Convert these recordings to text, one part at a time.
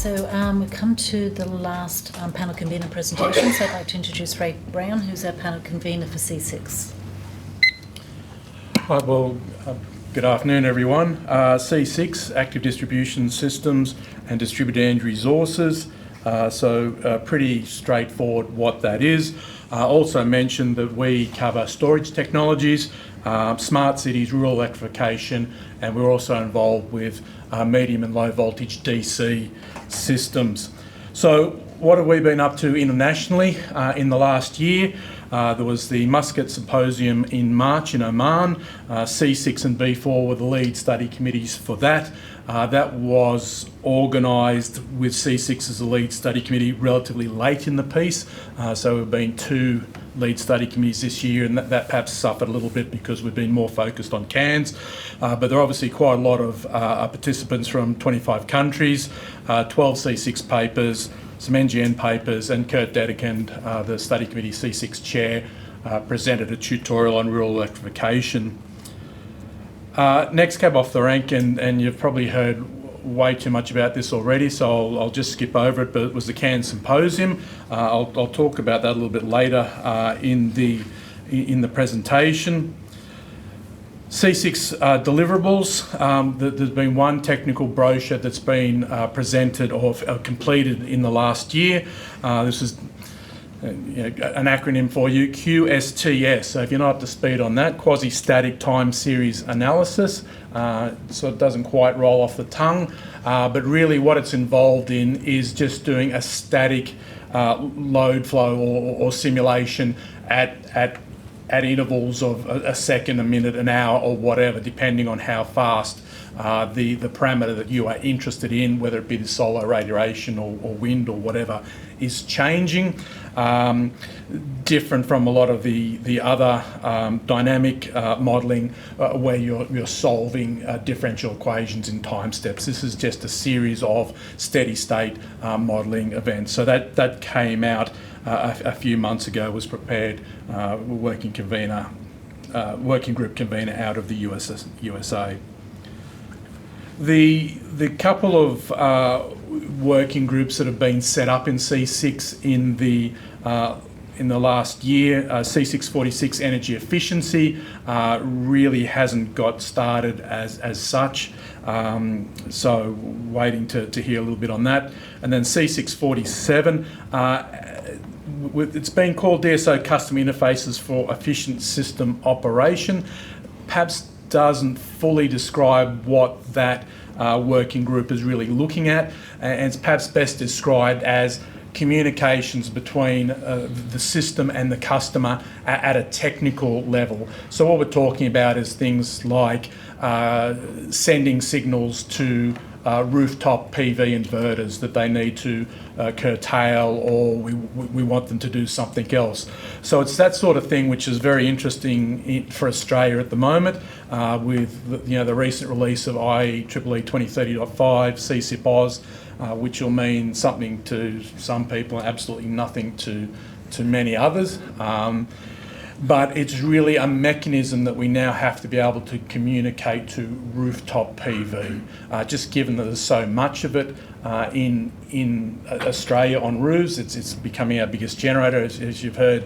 We've come to the last panel convener presentation, so I'd like to introduce Ray Brown, who's our panel convener for C6. Right, good afternoon everyone. C6, Active Distribution Systems and Distributed Energy Resources. Pretty straightforward what that is. Also mentioned that we cover storage technologies, smart cities, rural electrification, and we're also involved with medium and low voltage DC systems. So what have we been up to internationally in the last year? There was the Muscat Symposium in March in Oman. C6 and B4 were the lead study committees for that. That was organised with C6 as the lead study committee relatively late in the piece. So there have been two lead study committees this year, and that perhaps suffered a little bit because we've been more focused on cans. But there are obviously quite a lot of participants from 25 countries, 12 C6 papers, some NGN papers, and Kurt Dedekind, the study committee C6 chair, presented a tutorial on rural electrification. Next cab off the rank, and you've probably heard way too much about this already, so I'll just skip over it, but it was the CAN Symposium. I'll talk about that a little bit later in the presentation. C6 deliverables, there's been one technical brochure that's been presented or completed in the last year. This is an acronym for you, QSTS. So if you're not up to speed on that, quasi-static time series analysis. So it doesn't quite roll off the tongue, but really what it's involved in is just doing a static load flow or simulation at intervals of a second, a minute, an hour, or whatever, depending on how fast the parameter that you are interested in, whether it be the solar radiation or wind or whatever, is changing. Different from a lot of the other dynamic modelling where you're solving differential equations in time steps. This is just a series of steady state modelling events. So that came out a few months ago, was prepared, working group convener out of the USA. The couple of working groups that have been set up in C6 in the last year, C646 energy efficiency really hasn't got started as such. So waiting to hear a little bit on that. And then C647, it's been called DSO Custom Interfaces for Efficient System Operation. Perhaps doesn't fully describe what that working group is really looking at, and it's perhaps best described as communications between the system and the customer at a technical level. So what we're talking about is things like sending signals to rooftop PV inverters that they need to curtail, or we want them to do something else. So it's that sort of thing which is very interesting for Australia at the moment, with the recent release of IEEE 2030.5 CCIP Oz, which will mean something to some people and absolutely nothing to many others. But it's really a mechanism that we now have to be able to communicate to rooftop PV, just given that there's so much of it in Australia on roofs. It's becoming our biggest generator, as you've heard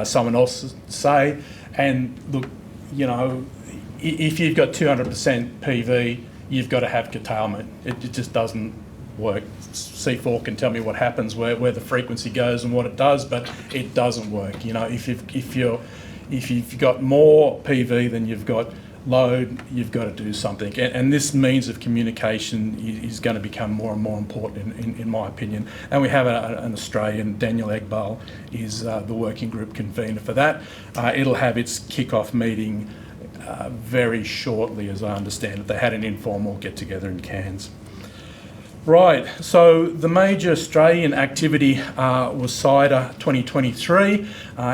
someone else say. And look, if you've got 200% PV, you've got to have curtailment. It just doesn't work. C4 can tell me what happens, where the frequency goes and what it does, but it doesn't work. If you've got more PV than you've got load, you've got to do something. And this means of communication is going to become more and more important, in my opinion. And we have an Australian, Daniel Egbal, is the working group convener for that. It'll have its kick-off meeting very shortly, as I understand it. They had an informal get-together in Cairns. Right, so the major Australian activity was CIDA 2023.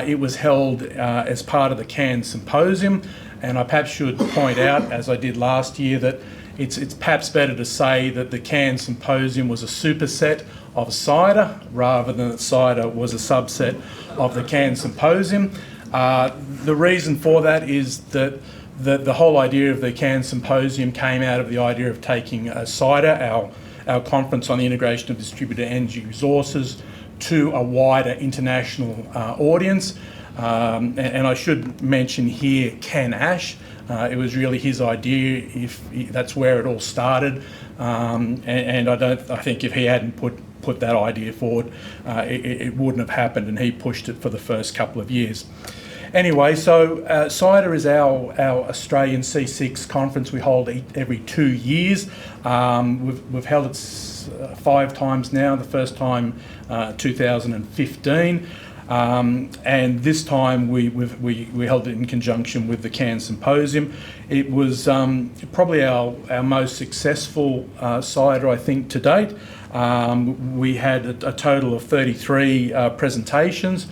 It was held as part of the CAN Symposium, and I perhaps should point out, as I did last year, that it's perhaps better to say that the CAN Symposium was a superset of CIDA rather than that CIDA was a subset of the CAN Symposium. The reason for that is that the whole idea of the CAN Symposium came out of the idea of taking CIDA, our our conference on the integration of distributed energy resources to a wider international audience. And I should mention here Ken Ash. It was really his idea. That's where it all started, and I think if he hadn't put that idea forward, it wouldn't have happened, and he pushed it for the first couple of years. Anyway, so CIDA is our Australian C6 conference we hold every 2 years. We've held it 5 times now, the first time 2015. And this time we held it in conjunction with the Cairns Symposium. It was probably our most successful CIDA, I think, to date. We had a total of 33 presentations.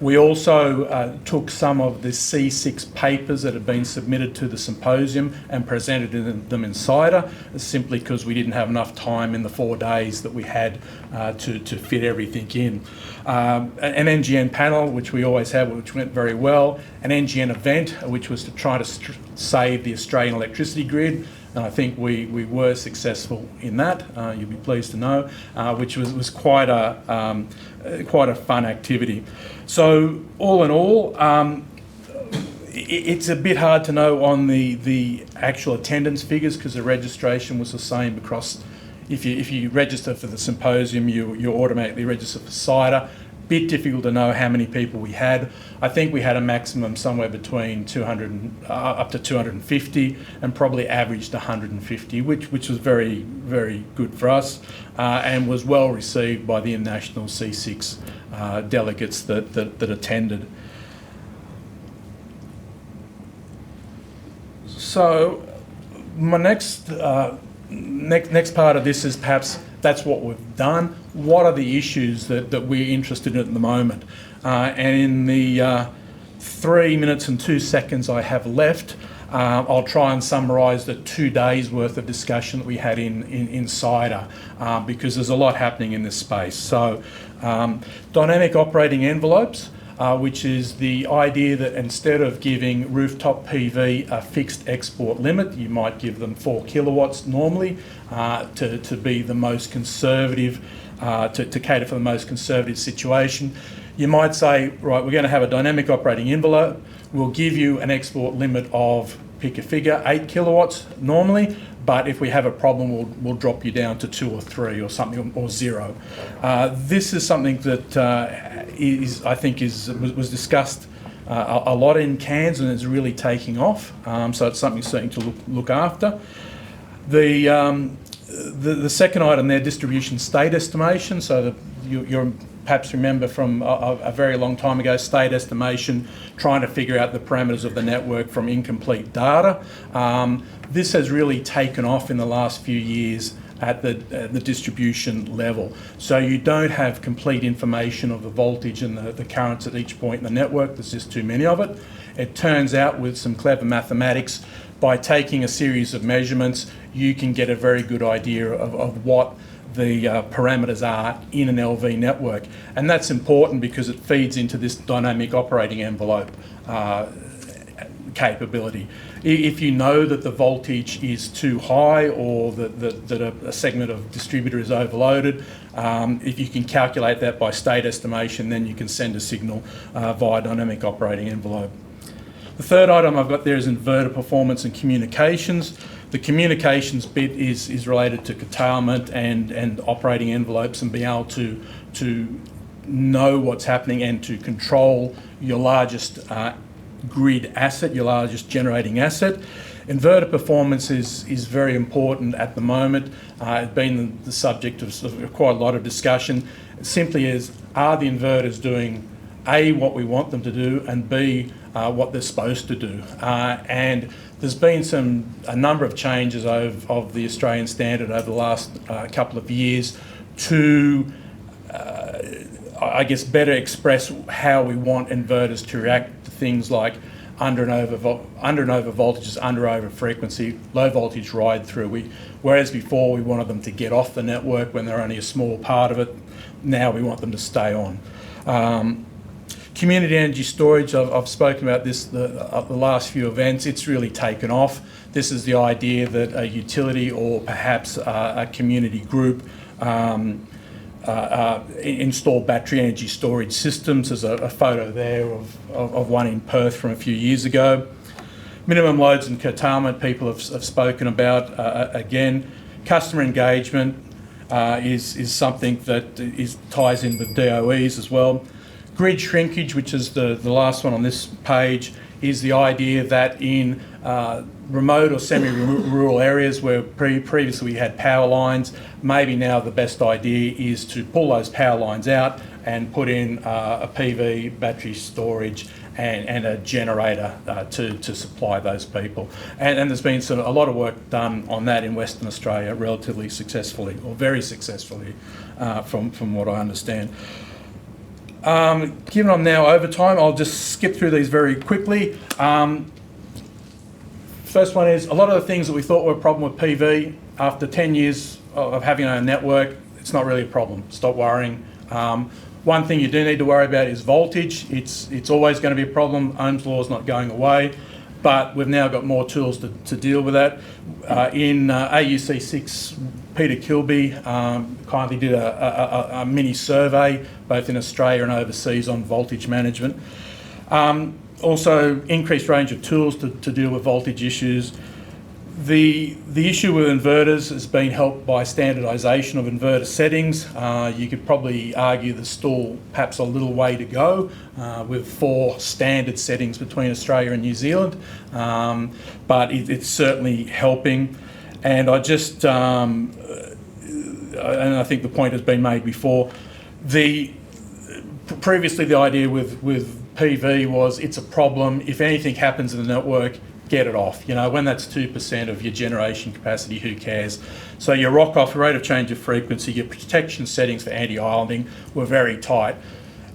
We also took some of the C6 papers that had been submitted to the symposium and presented them in CIDA, simply because we didn't have enough time in the 4 days that we had to fit everything in. An NGN panel, which we always have, which went very well. An NGN event, which was to try to save the Australian electricity grid. And I think we were successful in that. You'll be pleased to know, which was quite a fun activity. So all in all, it's a bit hard to know on the actual attendance figures, because the registration was the same across. If you register for the symposium, you automatically register for CIDA. Bit difficult to know how many people we had. I think we had a maximum somewhere between 200 up to 250, and probably averaged 150, which was very, very good for us, and was well received by the international C6 delegates that attended. So my next part of this is perhaps that's what we've done. What are the issues that we're interested in at the moment? And in the 3 minutes and 2 seconds I have left, I'll try and summarise the 2 days worth of discussion that we had in CIDA, because there's a lot happening in this space. So dynamic operating envelopes, which is the idea that instead of giving rooftop PV a fixed export limit, you might give them 4 kilowatts normally, to be the most conservative, to cater for the most conservative situation. You might say, right, we're going to have a dynamic operating envelope. We'll give you an export limit of, pick a figure, 8 kilowatts normally, but if we have a problem, we'll drop you down to 2 or 3 or something, or 0. This is something that was discussed a lot in Cairns, and is really taking off. So it's something certainly to look after. The second item there, distribution state estimation. So you're perhaps remember from a very long time ago, state estimation, trying to figure out the parameters of the network from incomplete data. This has really taken off in the last few years at the distribution level. So you don't have complete information of the voltage and the currents at each point in the network. There's just too many of it. It turns out, with some clever mathematics, by taking a series of measurements, you can get a very good idea of what the parameters are in an LV network. And that's important because it feeds into this dynamic operating envelope capability. If you know that the voltage is too high, or that a segment of distributor is overloaded, if you can calculate that by state estimation, then you can send a signal via dynamic operating envelope. The third item I've got there is inverter performance and communications. The communications bit is related to curtailment and operating envelopes, and being able to know what's happening and to control your largest grid asset, your largest generating asset. Inverter performance is very important at the moment. It's been the subject of quite a lot of discussion. It simply is, are the inverters doing A, what we want them to do, and B, what they're supposed to do? And there's been a number of changes of the Australian standard over the last couple of years to, I guess, better express how we want inverters to react to things like under and over voltages, under over frequency, low voltage ride through. Whereas before we wanted them to get off the network when they're only a small part of it, now we want them to stay on. Community energy storage, I've spoken about this the last few events. It's really taken off. This is the idea that a utility or perhaps a community group install battery energy storage systems. There's a photo there of one in Perth from a few years ago. Minimum loads and curtailment, people have spoken about. Again, customer engagement is something that ties in with DOEs as well. Grid shrinkage, which is the last one on this page, is the idea that in remote or semi-rural areas where previously we had power lines, maybe now the best idea is to pull those power lines out and put in a PV battery storage and a generator to supply those people. And there's been a lot of work done on that in Western Australia relatively successfully, or very successfully, from what I understand. Given I'm now over time, I'll just skip through these very quickly. First one is, a lot of the things that we thought were a problem with PV, after 10 years of having a network, it's not really a problem. Stop worrying. One thing you do need to worry about is voltage. It's always going to be a problem. Ohm's law is not going away, but we've now got more tools to deal with that. In AUC 6, Peter Kilby kindly did a mini survey, both in Australia and overseas, on voltage management. Also, increased range of tools to deal with voltage issues. The issue with inverters has been helped by standardisation of inverter settings. You could probably argue there's still perhaps a little way to go with 4 standard settings between Australia and New Zealand, but it's certainly helping. And I just, and I think the point has been made before, previously the idea with PV was it's a problem. If anything happens in the network, get it off. You know, when that's 2% of your generation capacity, who cares? So your rock-off rate of change of frequency, your protection settings for anti-islanding were very tight.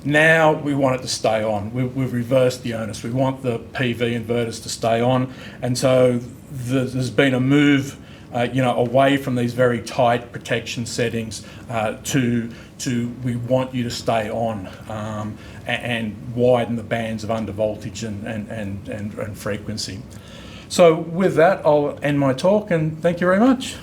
Now we want it to stay on. We've reversed the onus. We want the PV inverters to stay on, and so there's been a move, away from these very tight protection settings to we want you to stay on and widen the bands of under voltage and frequency. So with that, I'll end my talk, and thank you very much.